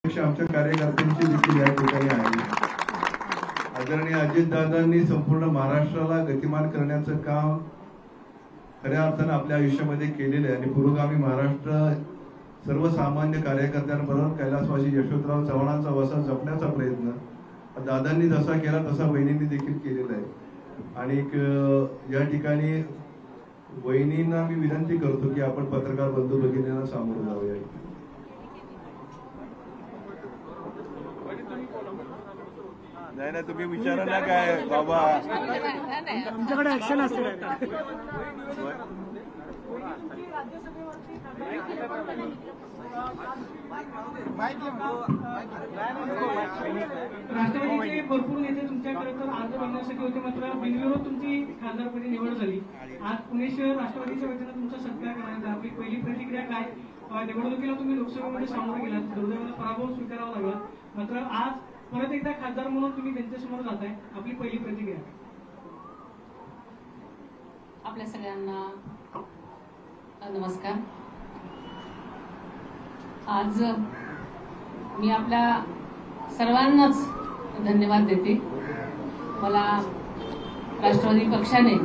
आमच्या कार्यकर्त्यांची देखील या ठिकाणी आहे। आदरणीय अजितदादांनी संपूर्ण महाराष्ट्राला गतिमान करण्याचं काम खऱ्या अर्थानं आपल्या आयुष्यामध्ये केलेलं आहे आणि पुरोगामी महाराष्ट्र सर्वसामान्य कार्यकर्त्यांबरोबर कैलासवासी यशवंतराव चव्हाणांचा वसा जपण्याचा प्रयत्न दादांनी जसा केला तसा वहिनींनी देखील केलेला आहे। आणि या ठिकाणी वहिनींना मी विनंती करतो की आपण पत्रकार बंधू भगिनींना सामोरं जाऊया। नाही ना तुम्ही विचारा ना काय बाबा आमच्याकडे ऍक्शन असते। राष्ट्रवादीचे भरपूर नेते तुमच्याकडे तर अर्ज बघण्यासाठी होते, मात्र बिनविरोध तुमची खासदारपदी निवड झाली। आज पुणे शहर राष्ट्रवादीच्या वतीनं तुमचा सत्कार करण्यात आपली पहिली प्रतिक्रिया काय? निवडणुकीला तुम्ही लोकसभेमध्ये सामोरे गेलात, दुर्दैवाने पराभव स्वीकारावा लागला, मात्र आज परत एकदा खासदार म्हणून तुम्ही त्यांच्यासमोर जाताय, आपली पहिली प्रतिक्रिया? आपल्या सगळ्यांना नमस्कार। आज मी आपल्या सर्वांनाच धन्यवाद देते। मला राष्ट्रवादी पक्षाने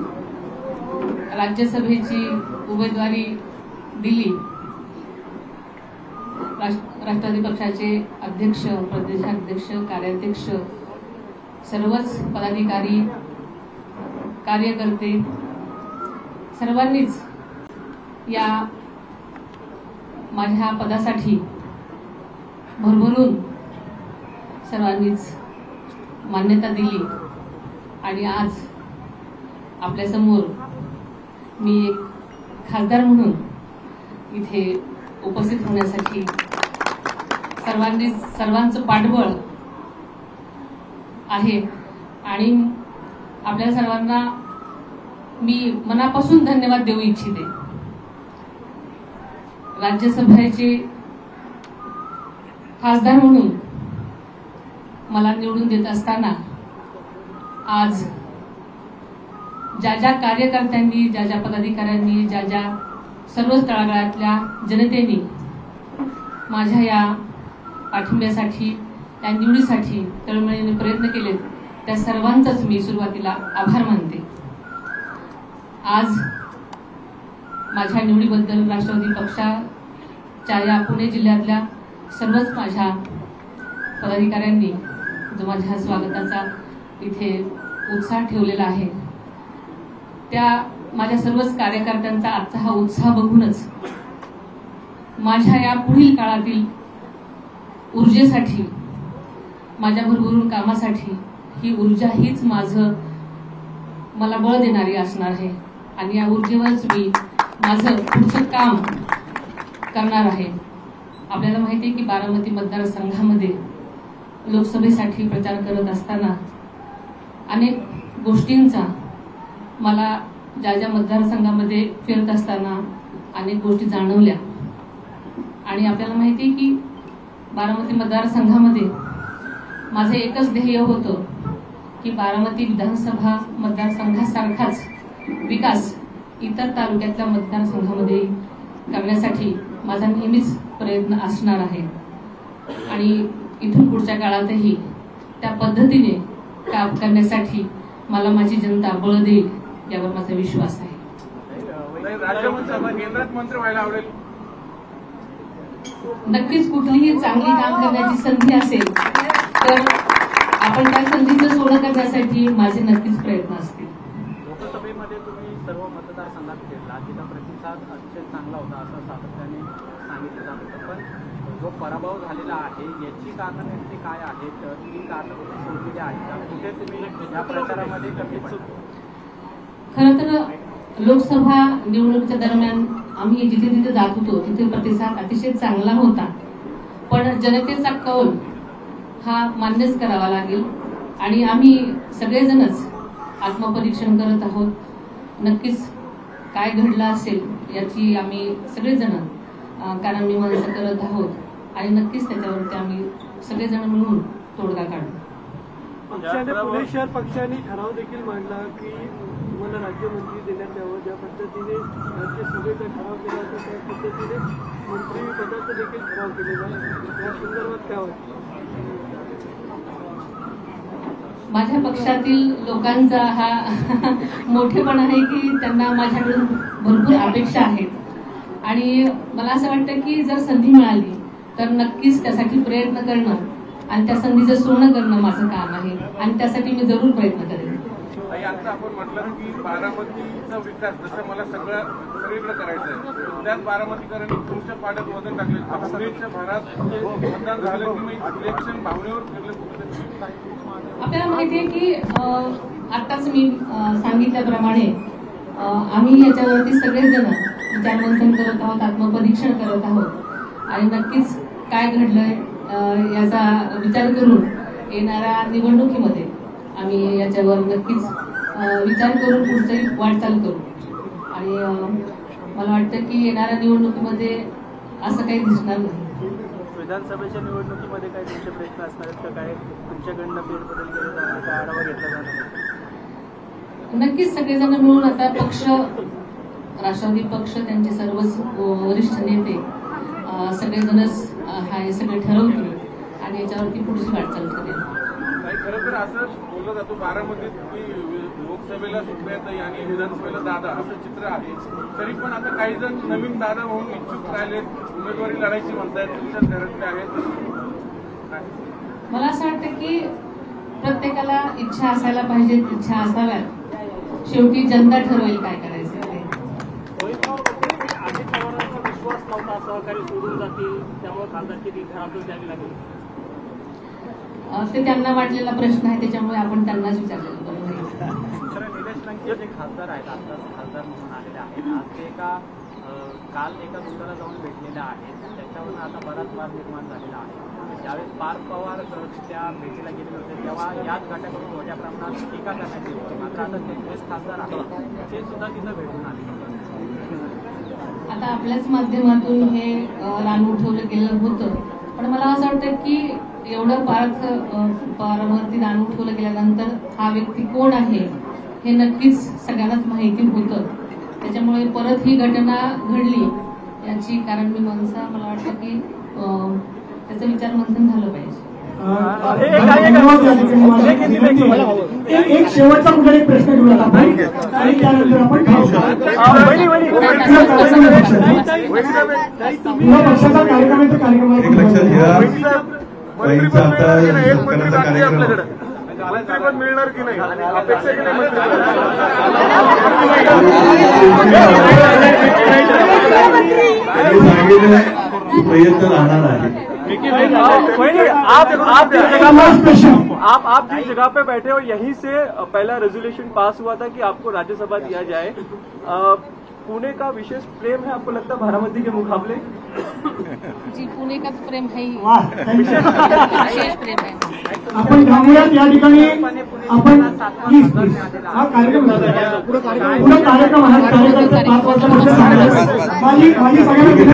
राज्यसभेची उमेदवारी दिली। राष्ट्रवादी पक्षाचे अध्यक्ष, प्रदेशाध्यक्ष, कार्याध्यक्ष, सर्वच पदाधिकारी, कार्यकर्ते सर्वांनीच या माझ्या पदासाठी भरभरून सर्वांनीच मान्यता दिली आणि आज आपल्या समोर मी एक खासदार म्हणून इथे उपस्थित होण्यासाठी सर्वांचं पाठबळ आहे आणि आपल्या सर्वांना मी मनापासून धन्यवाद देऊ इच्छिते। राज्यसभेचे खासदार म्हणून मला निवडून देत असताना आज ज्या ज्या कार्यकर्त्यांनी, ज्या ज्या पदाधिकाऱ्यांनी, ज्या ज्या सर्वच तळागाळातल्या जनतेने माझ्या या पाठिंब्यासाठी, या निवडीसाठी तळमळीने प्रयत्न केलेत, त्या सर्वांचाच मी सुरुवातीला आभार मानते। आज माझ्या निवडीबद्दल राष्ट्रवादी पक्षाच्या या पुणे जिल्ह्यातल्या सर्वच माझ्या पदाधिकाऱ्यांनी जो माझ्या स्वागताचा इथे उत्साह ठेवलेला आहे, त्या माझ्या सर्वच कार्यकर्त्यांचा आजचा हा उत्साह बघूनच माझ्या या पुढील काळातील ऊर्जेसाठी, माझ्या भरभरून कामासाठी ही ऊर्जा हीच मला बळ देणारी असणार आहे आणि या ऊर्जेवरच मी माझं पुढचं काम करणार आहे। आपल्याला माहिती आहे की बारामती मतदारसंघामध्ये लोकसभेसाठी प्रचार करत असताना अनेक गोष्टींचा मला ज्या ज्या मतदारसंघामध्ये फिरत असताना अनेक गोष्टी जाणवल्या आणि आपल्याला माहिती आहे की बारामती मतदारसंघामध्ये माझं एकच ध्येय होतं की बारामती विधानसभा मतदारसंघासारखाच विकास इतर तालुक्यातल्या मतदारसंघामध्ये करण्यासाठी माझा नेहमीच प्रयत्न असणार आहे आणि इथून पुढच्या काळातही त्या पद्धतीने काम करण्यासाठी मला माझी जनता बळ देईल यावर माझा विश्वास आहे। केंद्रात मंत्री व्हायला आवडेल? नक्कीच कुठलीही चांगली काम करण्याची संधी असेल तर आपण त्या संधीचं सोनं करण्यासाठी माझे नक्कीच प्रयत्न असतील। लोकसभेमध्ये तुम्ही सर्व मतदारसंघात फिरला, तिथं प्रतिसाद अतिशय चांगला होता असं सातत्याने सांगितलं जात होतं, पण जो पराभव झालेला आहे याची कारणं नेमकी काय आहेत? ती कारणं शोधलेली आहेत, कुठे तुम्ही या प्रचारामध्ये कमी पडता? खरं तर लोकसभा निवडणुकीच्या दरम्यान आम्ही जिथे जिथे जात होतो तिथे प्रतिसाद अतिशय चांगला होता, पण जनतेचा कौल हा मान्यच करावा लागेल आणि आम्ही सगळेजणच आत्मपरीक्षण करत आहोत। नक्कीच काय घडलं असेल याची आम्ही सगळेजण कारणमीमांसा करत आहोत आणि नक्कीच त्याच्यावरती आम्ही सगळेजण मिळून तोडगा काढू। पक्षाने पुणे शहर पक्षाने ठराव देखील मांडला की तुम्हाला राज्यमंत्री देण्यात यावं, ज्या पद्धतीने राज्यसभेचा ठराव केला होता त्या पद्धतीने मंत्री पदाचा देखील ठराव केलेला आहे, या संदर्भात काय वाटतं? माझ्या पक्षातील लोकांचा हा मोठेपणा आहे की त्यांना माझ्याकडून भरपूर अपेक्षा आहेत आणि मला असं वाटतं की जर संधी मिळाली तर नक्कीच त्यासाठी प्रयत्न करणं आणि त्या संधीचं सोनं करणं माझं काम आहे आणि त्यासाठी मी जरूर प्रयत्न करेन. आता आपण म्हटलं की बारामतीचा विकास जसं मला सगळीकडे करायचा आहे, त्याच बारामतीकरांनी तुमच्या पाड्यात वजन टाकले. काँग्रेसच्या भरात मतदान झालं की इलेक्शन भावनेवर फिरले. आपल्याला माहिती आहे की आताच मी सांगितल्याप्रमाणे आम्ही याच्यावरती सगळेजण विचारमंथन करत आहोत, आत्मपरीक्षण करत आहोत आणि नक्कीच काय घडलंय याचा विचार करून येणाऱ्या निवडणुकीमध्ये आम्ही याच्यावर नक्कीच विचार करून पुढची वाटचाल करू आणि मला वाटतं की येणाऱ्या निवडणुकीमध्ये असं काही दिसणार नाही. विधानसभेच्या निवडणुकीमध्ये काय तुमचे प्रयत्न असणार आहेत का? काय तुमच्याकडनं फेरबदल केले जाणार का? आढावा घेतला जाणार? नक्कीच सगळेजण मिळून आता पक्ष, राष्ट्रवादी पक्ष, त्यांचे सर्वच वरिष्ठ नेते सगळेजणच हे सगळे ठरवतील आणि याच्यावरती पुढची वाटचाल करेल. खरं तर असं बोललं जातो बारामतीत की लोकसभेला सुप्रियाताई आणि विधानसभेला दादा असं चित्र आहे, तरी पण आता काही जण नवीन दादा म्हणून इच्छुक राहिलेत, उमेदवारी लढायची म्हणतायत, तुमच्याच घरातले आहेत. मला असं वाटतं की प्रत्येकाला इच्छा असायला पाहिजे, इच्छा असाव्यात. शेवटी जनता ठरवेल काय करायचं ते. अजित पवारांचा विश्वास नव्हता, सहकारी सोडून जातील त्यामुळे खासदारकी घरातून द्यावी लागेल. ते त्यांना वाटलेला प्रश्न आहे, त्याच्यामुळे आपण त्यांनाच विचारलेलं बरोबर. निलेश लंके जे खासदार आहेत, आता खासदार म्हणून आलेले आहेत, आज ते काल एका दुसऱ्याला जाऊन भेटलेले आहेत, त्याच्यावरून आता बराच वाद निर्माण झालेला आहे. ज्यावेळेस पार्थ पवार त्या भेटीला गेले होते तेव्हा याच गटाकडून मोठ्या प्रमाणात टीका करण्यात येत होती, मात्र आता ते खासदार आहेत ते सुद्धा तिथं भेटून आले. आता आपल्याच माध्यमातून हे रान उठवलं गेलं होतं, पण मला असं वाटतं की एवढं पार्थ पवारांवरती रान उठवलं गेल्यानंतर हा व्यक्ती कोण आहे हे नक्कीच सगळ्यांनाच माहिती होतं. त्याच्यामुळे परत ही घटना घडली याची कारण मी मनसा मला वाटतं की त्याचं विचार मंथन झालं पाहिजे. एक शेवटचा कुठला एक प्रश्न घेऊया आपण आणि त्यानंतर आपण पक्षाचा कार्यक्रम आहे, कार्यक्रम लक्षात घ्या बाईंचा आता शेतकऱ्याचा कार्यक्रम मंत्रिपद मिळणार की नाही, अपेक्षा की नाही सांगितलं प्रयत्न राहणार आहे. आप जिस जगह पे बैठे हो यहीं से पहला रेजोल्यूशन पास हुआ था कि आपको राज्यसभा दिया जाए. पुणे का विशेष प्रेम है आपको लगता है बारामती के मुकाबले? जी, पुणे का प्रेम है, विशेष प्रेम है. आपण थांबूयात या ठिकाणी. आपण हा कार्यक्रम पुढे कार्यक्रम हा कार्यकर्ते 5 वर्षापासून माझी सगळ्यांना